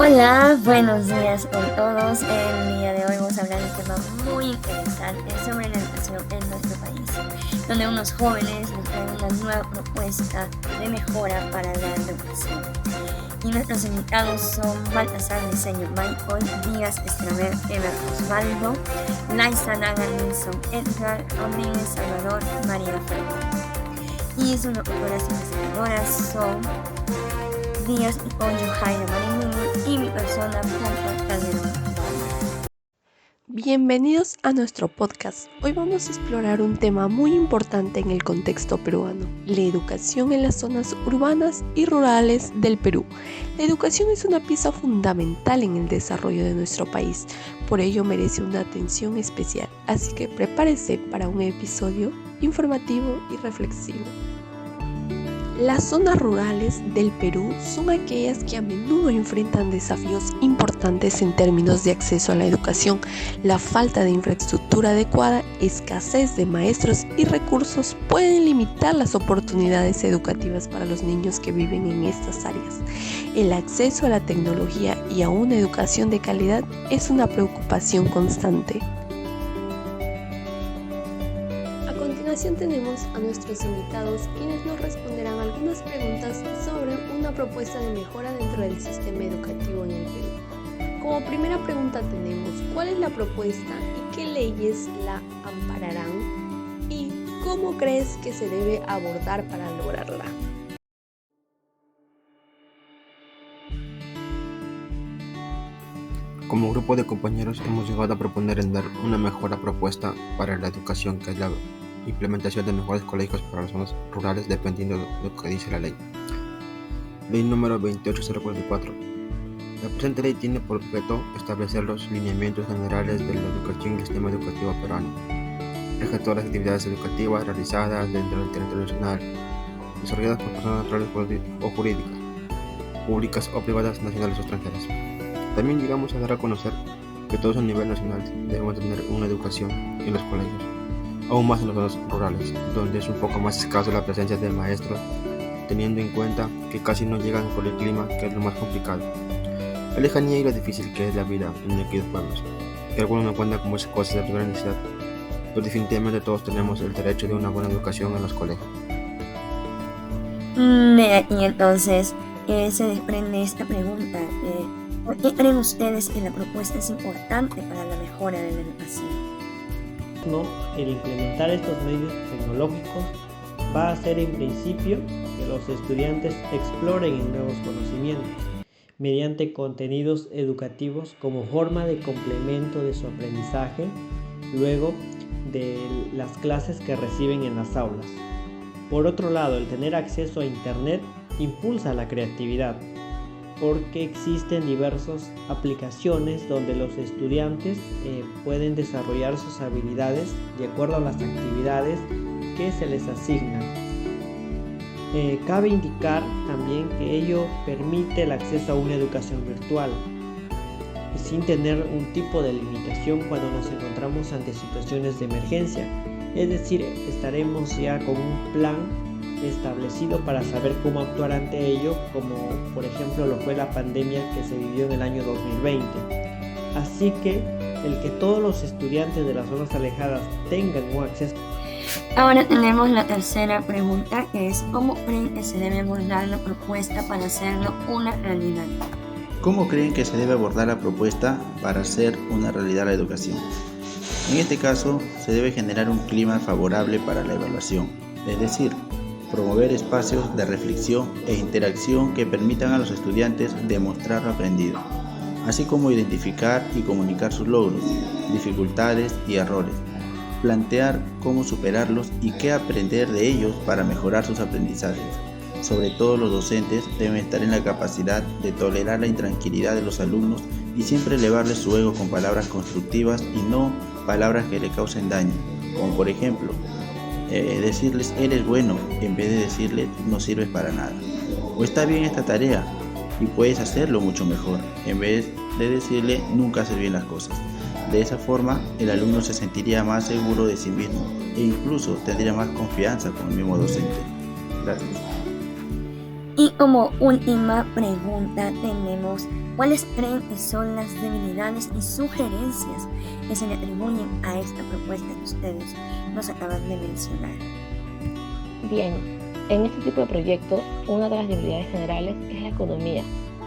Hola, buenos días con todos. El día de hoy vamos a hablar de un tema muy interesante sobre la educación en nuestro país, donde unos jóvenes nos traen una nueva propuesta de mejora para la educación. Y nuestros invitados son Baltasar Diseño Michael, Díaz Estraver, Ever Osvaldo, Laisa Naga Nilsson Edgar, Omni Salvador, María Fernanda. Y sus locutoras investigadoras son Díaz y Pollo Jaira Marinuni y mi persona Punta Calderón. Bienvenidos a nuestro podcast. Hoy vamos a explorar un tema muy importante en el contexto peruano, la educación en las zonas urbanas y rurales del Perú. La educación es una pieza fundamental en el desarrollo de nuestro país, por ello merece una atención especial, así que prepárense para un episodio informativo y reflexivo. Las zonas rurales del Perú son aquellas que a menudo enfrentan desafíos importantes en términos de acceso a la educación, la falta de infraestructura adecuada, escasez de maestros y recursos pueden limitar las oportunidades educativas para los niños que viven en estas áreas. El acceso a la tecnología y a una educación de calidad es una preocupación constante. A continuación tenemos a nuestros invitados quienes nos responderán algunas preguntas sobre una propuesta de mejora dentro del sistema educativo en el Perú. Como primera pregunta tenemos, ¿cuál es la propuesta y qué leyes la ampararán? ¿Y cómo crees que se debe abordar para lograrla? Como grupo de compañeros hemos llegado a proponer en dar una mejora propuesta para la educación, que es la implementación de mejores colegios para las zonas rurales dependiendo de lo que dice la ley. Ley número 28044. La presente ley tiene por objeto establecer los lineamientos generales de la educación y el sistema educativo peruano, rige todas las actividades educativas realizadas dentro del territorio nacional, desarrolladas por personas naturales o jurídicas, públicas o privadas, nacionales o extranjeras. También llegamos a dar a conocer que todos a nivel nacional debemos tener una educación en los colegios, aún más en las zonas rurales, donde es un poco más escaso la presencia de maestros, teniendo en cuenta que casi no llegan por el clima, que es lo más complicado, la lejanía y lo difícil que es la vida en aquellos pueblos, que algunos no cuentan con muchas cosas de primera necesidad, pero definitivamente todos tenemos el derecho de una buena educación en los colegios. De aquí entonces se desprende esta pregunta. ¿Por qué creen ustedes que la propuesta es importante para la mejora de la educación? El implementar estos medios tecnológicos va a hacer en principio que los estudiantes exploren en nuevos conocimientos mediante contenidos educativos como forma de complemento de su aprendizaje luego de las clases que reciben en las aulas. Por otro lado, el tener acceso a Internet impulsa la creatividad, porque existen diversas aplicaciones donde los estudiantes pueden desarrollar sus habilidades de acuerdo a las actividades que se les asignan. Cabe indicar también que ello permite el acceso a una educación virtual, sin tener un tipo de limitación cuando nos encontramos ante situaciones de emergencia. Es decir, estaremos ya con un plan establecido para saber cómo actuar ante ello, como por ejemplo lo fue la pandemia que se vivió en el año 2020. Así que el que todos los estudiantes de las zonas alejadas tengan un acceso. Ahora tenemos la tercera pregunta, que es ¿cómo creen que se debe abordar la propuesta para hacerlo una realidad? ¿Cómo creen que se debe abordar la propuesta para hacer una realidad la educación? En este caso, se debe generar un clima favorable para la evaluación, es decir, promover espacios de reflexión e interacción que permitan a los estudiantes demostrar lo aprendido, así como identificar y comunicar sus logros, dificultades y errores, plantear cómo superarlos y qué aprender de ellos para mejorar sus aprendizajes. Sobre todo, los docentes deben estar en la capacidad de tolerar la intranquilidad de los alumnos y siempre elevarles su ego con palabras constructivas y no palabras que le causen daño, como por ejemplo, decirles eres bueno en vez de decirles no sirves para nada, o está bien esta tarea y puedes hacerlo mucho mejor, en vez de decirle nunca haces bien las cosas. De esa forma el alumno se sentiría más seguro de sí mismo e incluso tendría más confianza con el mismo docente. Gracias. Y como última pregunta tenemos, ¿cuáles creen que son las debilidades y sugerencias que se le atribuyen a esta propuesta que ustedes nos acaban de mencionar? Bien, en este tipo de proyectos, una de las debilidades generales es la economía.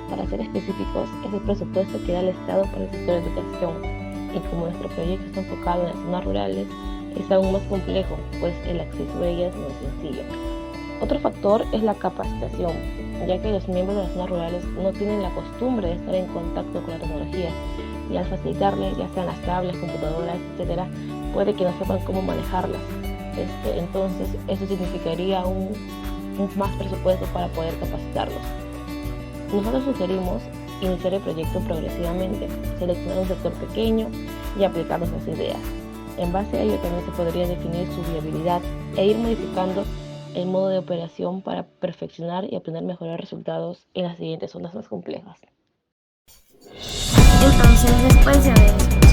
Para ser específicos, es el presupuesto que da el Estado para el sector de educación. Y como nuestro proyecto está enfocado en las zonas rurales, es aún más complejo, pues el acceso a ellas no es sencillo. Otro factor es la capacitación, ya que los miembros de las zonas rurales no tienen la costumbre de estar en contacto con la tecnología y al facilitarles, ya sean las tablets, computadoras, etc., puede que no sepan cómo manejarlas. Entonces, eso significaría un más presupuesto para poder capacitarlos. Nosotros sugerimos iniciar el proyecto progresivamente, seleccionar un sector pequeño y aplicar nuestras ideas. En base a ello también se podría definir su viabilidad e ir modificando el modo de operación para perfeccionar y obtener mejores resultados en las siguientes zonas más complejas. Entonces, después de haber